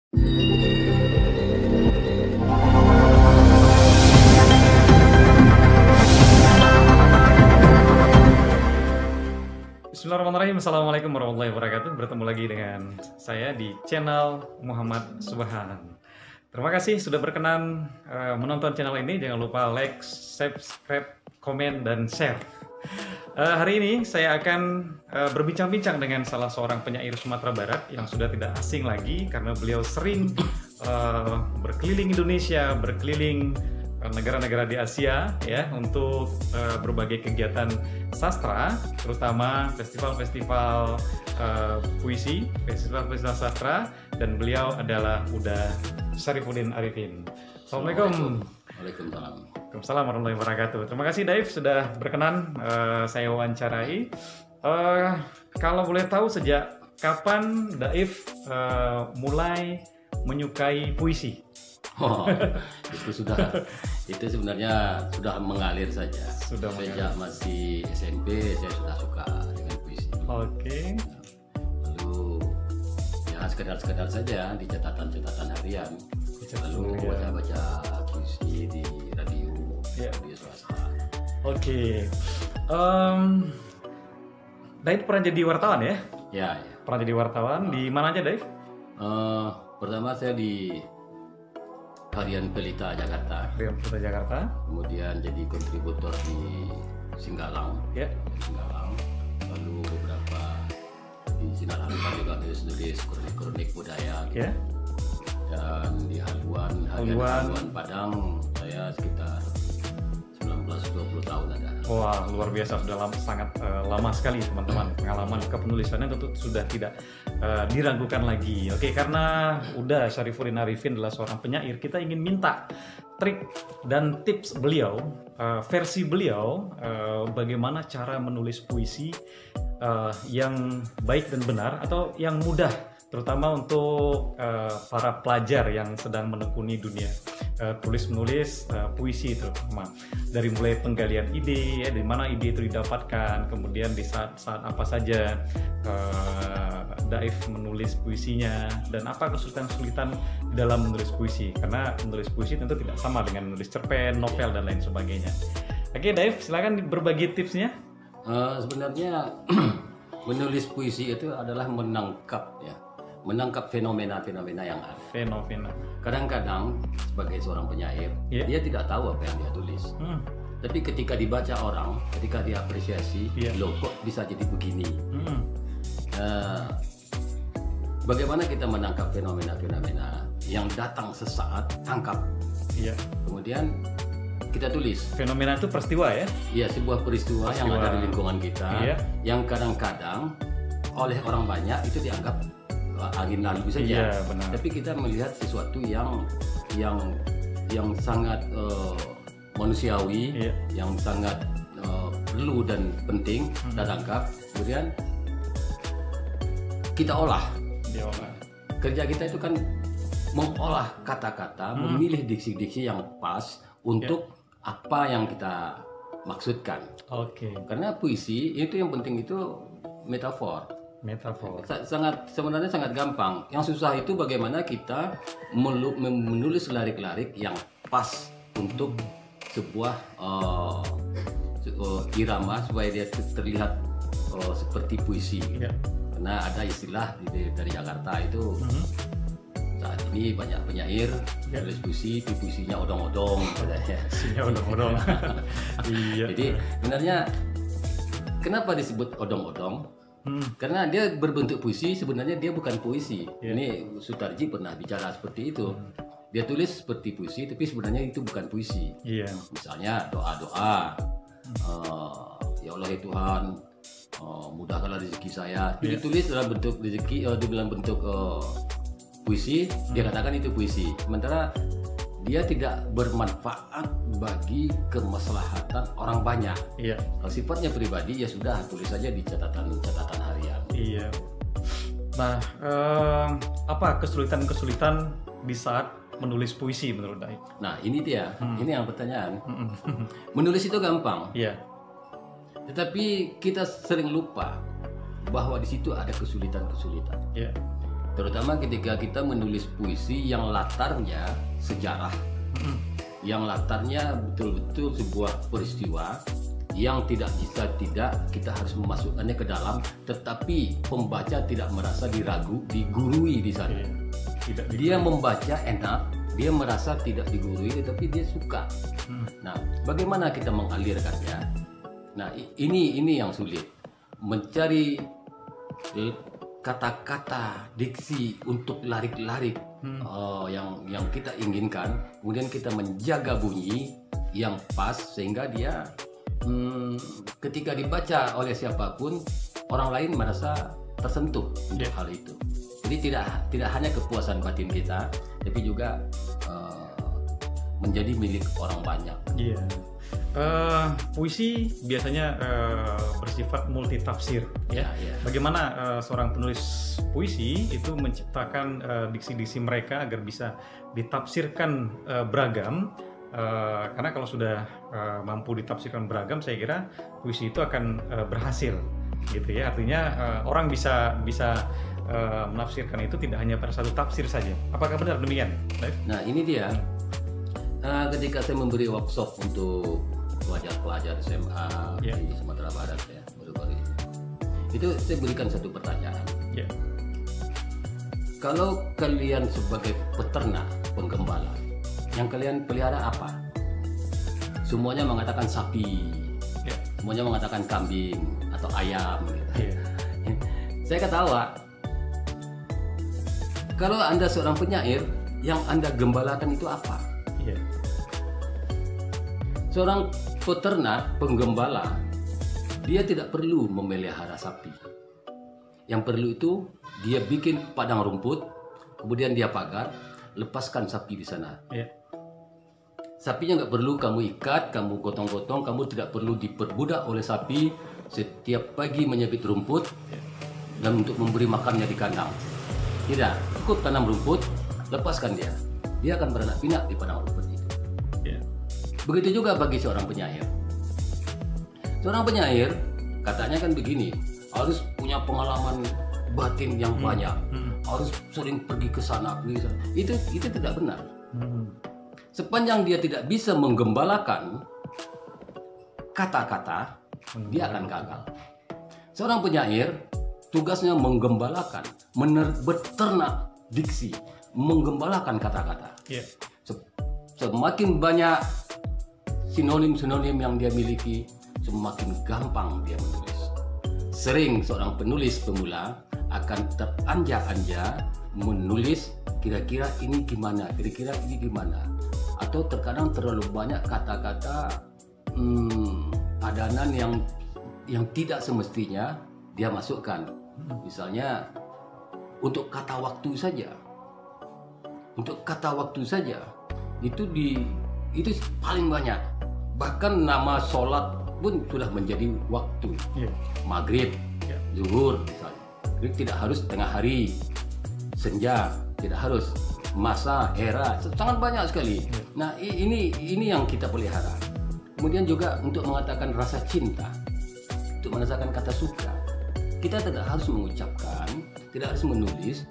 Bismillahirrahmanirrahim. Assalamualaikum warahmatullahi wabarakatuh. Bertemu lagi dengan saya di channel Muhammad Subhan. Terima kasih sudah berkenan menonton channel ini. Jangan lupa like, subscribe, komen, dan share. Hari ini saya akan berbincang-bincang dengan salah seorang penyair Sumatera Barat yang sudah tidak asing lagi karena beliau sering berkeliling Indonesia, berkeliling negara-negara di Asia ya untuk berbagai kegiatan sastra, terutama festival-festival puisi, festival-festival sastra, dan beliau adalah Uda Syarifuddin Arifin. Assalamualaikum. Waalaikumsalam. Waalaikumsalam warahmatullahi wabarakatuh. Terima kasih Daif sudah berkenan saya wawancarai. Kalau boleh tahu sejak kapan Daif mulai menyukai puisi? Oh, itu sebenarnya sudah mengalir saja. Sejak masih SMP saya sudah suka dengan puisi. Oke. Lalu ya sekedar saja di catatan harian. Lalu baca puisi di radio, di swasta. Oke. Daif pernah jadi wartawan ya? Ya. Pernah jadi wartawan di mana aja Daif? Pertama saya di Harian Pelita Jakarta. Harian Pelita Jakarta. Kemudian jadi kontributor di Singgalang. Ya. Singgalang. Lalu beberapa di Sinar Harapan juga nulis kronik budaya. Ya. Dan di Haluan Padang saya sekitar 19-20 tahun ada. Wah, luar biasa, sudah sangat lama sekali teman-teman. Pengalaman kepenulisannya tentu sudah tidak diragukan lagi. Oke, karena Uda Syarifuddin Arifin adalah seorang penyair, kita ingin minta trik dan tips beliau, versi beliau, bagaimana cara menulis puisi yang baik dan benar atau yang mudah, terutama untuk para pelajar yang sedang menekuni dunia tulis-menulis puisi, terutama dari mulai penggalian ide, ya, dari mana ide itu didapatkan, kemudian di saat apa saja Daif menulis puisinya, dan apa kesulitan-kesulitan dalam menulis puisi, karena menulis puisi tentu tidak sama dengan menulis cerpen, novel, dan lain sebagainya. Oke Daif, silakan berbagi tipsnya. Sebenarnya menulis puisi itu adalah menangkap fenomena-fenomena yang ada. Fenomena. Kadang-kadang sebagai seorang penyair, dia tidak tahu apa yang dia tulis. Tapi ketika dibaca orang, ketika dia apresiasi, loh kok bisa jadi begini. Bagaimana kita menangkap fenomena-fenomena yang datang sesaat, tangkap. Kemudian kita tulis. Fenomena itu peristiwa ya? Iya, sebuah peristiwa yang ada di lingkungan kita, yang kadang-kadang oleh orang banyak itu dianggap angin lalu saja. Tapi kita melihat sesuatu yang sangat manusiawi, yang sangat perlu dan penting kita tangkap. Kemudian kita olah. Kerja kita itu kan mengolah kata-kata, memilih diksi-diksi yang pas untuk apa yang kita maksudkan. Karena puisi itu yang penting itu metafor. Sebenarnya sangat gampang. Yang susah itu bagaimana kita menulis lirik-lirik yang pas untuk sebuah irama supaya dia terlihat seperti puisi. Karena ada istilah dari Jakarta itu saat ini banyak penyair menulis puisi, puisinya odong-odong. Jadi sebenarnya kenapa disebut odong-odong? Karena dia berbentuk puisi, sebenarnya dia bukan puisi. Ini Sutarji pernah bicara seperti itu. Dia tulis seperti puisi, tapi sebenarnya itu bukan puisi. Misalnya doa-doa, ya Allah ya Tuhan, mudahkanlah rezeki saya. Dia tulis dalam bentuk rezeki, dalam bentuk puisi. Dia katakan itu puisi. Sementara dia tidak bermanfaat bagi kemaslahatan orang banyak. Kalau sifatnya pribadi ya sudah tulis saja di catatan harian. Nah, apa kesulitan-kesulitan di saat menulis puisi menurut Daif? Nah ini dia, ini yang pertanyaan. Menulis itu gampang. Tetapi kita sering lupa bahwa di situ ada kesulitan-kesulitan. terutama ketika kita menulis puisi yang latarnya sejarah, yang latarnya betul-betul sebuah peristiwa yang tidak bisa kita harus memasukkannya ke dalam, tetapi pembaca tidak merasa digurui di sana. Dia membaca enak, dia merasa tidak digurui, tetapi dia suka. Nah, bagaimana kita mengalirkannya? Nah, ini yang sulit, mencari kata-kata diksi untuk larik-larik yang kita inginkan, kemudian kita menjaga bunyi yang pas sehingga dia ketika dibaca oleh siapapun, orang lain merasa tersentuh untuk hal itu. Jadi tidak hanya kepuasan batin kita, tapi juga menjadi milik orang banyak. Iya. Puisi biasanya bersifat multitafsir, ya. Bagaimana seorang penulis puisi itu menciptakan diksi-diksi mereka agar bisa ditafsirkan beragam. Karena kalau sudah mampu ditafsirkan beragam, saya kira puisi itu akan berhasil, gitu ya. Artinya orang bisa menafsirkan itu tidak hanya pada satu tafsir saja. Apakah benar demikian? Nah, ini dia. Ketika saya memberi workshop untuk pelajar-pelajar SMA di Sumatera Barat, ya, baru-baru ini, itu saya berikan satu pertanyaan. Kalau kalian sebagai peternak, penggembala, yang kalian pelihara apa? Semuanya mengatakan sapi, semuanya mengatakan kambing atau ayam, gitu. Saya ketawa. Kalau Anda seorang penyair, yang Anda gembalakan itu apa? Seorang peternak, penggembala, dia tidak perlu memelihara sapi. Yang perlu itu dia bikin padang rumput, kemudian dia pagar, lepaskan sapi di sana. Sapinya nggak perlu kamu ikat, kamu gotong-gotong, kamu tidak perlu diperbudak oleh sapi setiap pagi menyebit rumput dan untuk memberi makannya di kandang. Tidak, cukup tanam rumput, lepaskan dia. Dia akan beranak pinak di padang rumput itu. Begitu juga bagi seorang penyair. Seorang penyair katanya kan begini, harus punya pengalaman batin yang banyak, harus sering pergi ke sana, pergi ke sana. Itu tidak benar. Sepanjang dia tidak bisa menggembalakan kata-kata, dia akan gagal. Seorang penyair tugasnya menggembalakan, beternak diksi, menggembalakan kata-kata. Semakin banyak sinonim-sinonim yang dia miliki, semakin gampang dia menulis. Sering seorang penulis pemula akan teranja-anja menulis kira-kira ini gimana, kira-kira ini gimana. Atau terkadang terlalu banyak kata-kata padanan yang tidak semestinya dia masukkan. Misalnya untuk kata waktu saja. Untuk kata waktu saja itu paling banyak. Bahkan nama sholat pun sudah menjadi waktu. Maghrib, zuhur misalnya. Jadi tidak harus tengah hari, senja, tidak harus masa, era, sangat banyak sekali. Nah, ini yang kita pelihara. Kemudian juga untuk mengatakan rasa cinta, untuk merasakan kata suka, kita tidak harus mengucapkan, tidak harus menulis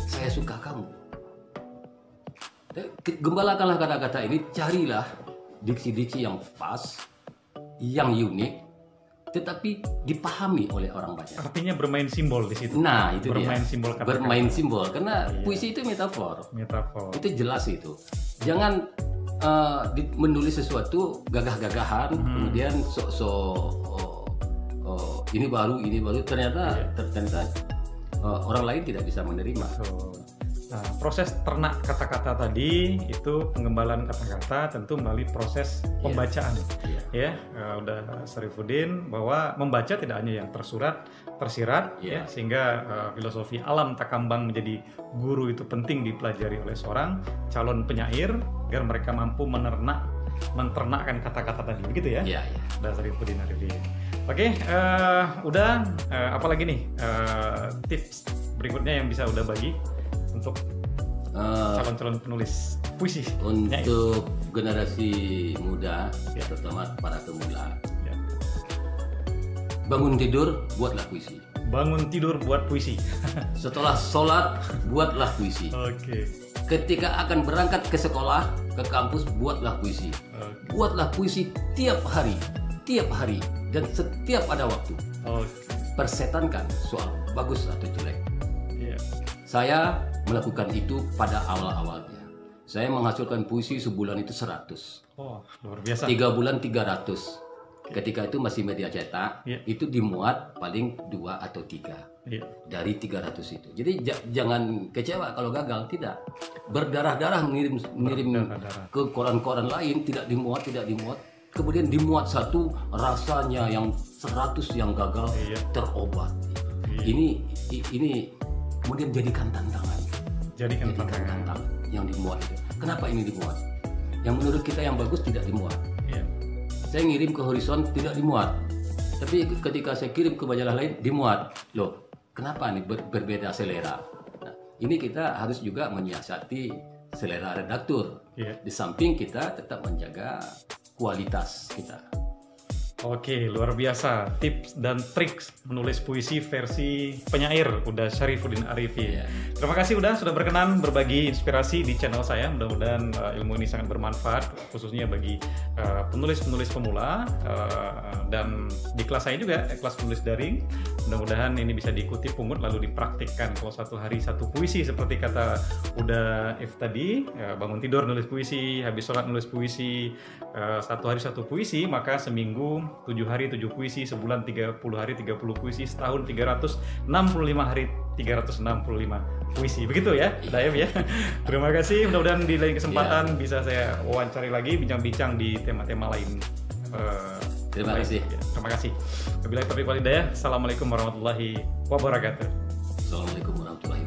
saya suka kamu. Gembalakanlah kata-kata ini, carilah diksi-diksi yang pas, yang unik, tetapi dipahami oleh orang banyak. Artinya bermain simbol di situ. Nah, itu bermain dia. Simbol kata-kata. Bermain simbol, karena puisi itu metafor. Itu jelas itu. Jangan menulis sesuatu gagah-gagahan, kemudian ini baru, ternyata orang lain tidak bisa menerima. Nah, proses ternak kata-kata tadi itu penggembalaan kata-kata tentu melalui proses pembacaan. Udah Syarifuddin bahwa membaca tidak hanya yang tersirat, sehingga filosofi alam takambang menjadi guru itu penting dipelajari oleh seorang calon penyair agar mereka mampu menternakkan kata-kata tadi, begitu ya? Iya. Udah Syarifuddin Arifin. Oke, apalagi nih tips berikutnya yang bisa udah bagi untuk calon-calon penulis puisi untuk generasi muda, terutama para pemula. Bangun tidur, buatlah puisi. Bangun tidur buat puisi. Setelah sholat, buatlah puisi. Oke. Ketika akan berangkat ke sekolah, ke kampus, buatlah puisi. Buatlah puisi tiap hari, dan setiap ada waktu. Persetankan soal bagus atau jelek. Saya melakukan itu pada awal-awalnya. Saya menghasilkan puisi sebulan itu 100. Oh, luar biasa. 3 bulan 300. Ketika itu masih media cetak, itu dimuat paling 2 atau 3 dari 300 itu. Jadi jangan kecewa kalau gagal, tidak. Berdarah-darah ngirim ke koran-koran lain, tidak dimuat. Kemudian dimuat satu, rasanya yang 100 yang gagal terobat. Ini kemudian jadikan tantangan. Jadikan tantangan yang dimuat itu. Kenapa ini dimuat? Yang menurut kita yang bagus tidak dimuat. Saya ngirim ke Horizon tidak dimuat, tapi ketika saya kirim ke majalah lain dimuat. Loh, kenapa nih berbeda selera? Nah, ini kita harus juga menyiasati selera redaktur. Di samping kita tetap menjaga kualitas kita. Oke, luar biasa. Tips dan trik menulis puisi versi penyair udah Syarifuddin Arifin. Terima kasih sudah berkenan berbagi inspirasi di channel saya. Mudah-mudahan ilmu ini sangat bermanfaat, khususnya bagi penulis-penulis pemula. Dan di kelas saya juga, kelas penulis daring. Mudah-mudahan ini bisa diikuti pungut lalu dipraktikkan. Kalau satu hari satu puisi seperti kata udah If tadi, bangun tidur nulis puisi, habis sholat nulis puisi, satu hari satu puisi, maka seminggu 7 hari 7 puisi, sebulan 30 hari 30 puisi, setahun 365 hari 365 puisi. Begitu ya, Daif ya. Terima kasih. Mudah-mudahan di lain kesempatan bisa saya wawancari lagi, bincang-bincang di tema-tema lain. Terima kasih. Terima kasih. Wabillahi taufiq wal hidayah. Assalamualaikum warahmatullahi wabarakatuh. Assalamualaikum warahmatullahi wabarakatuh.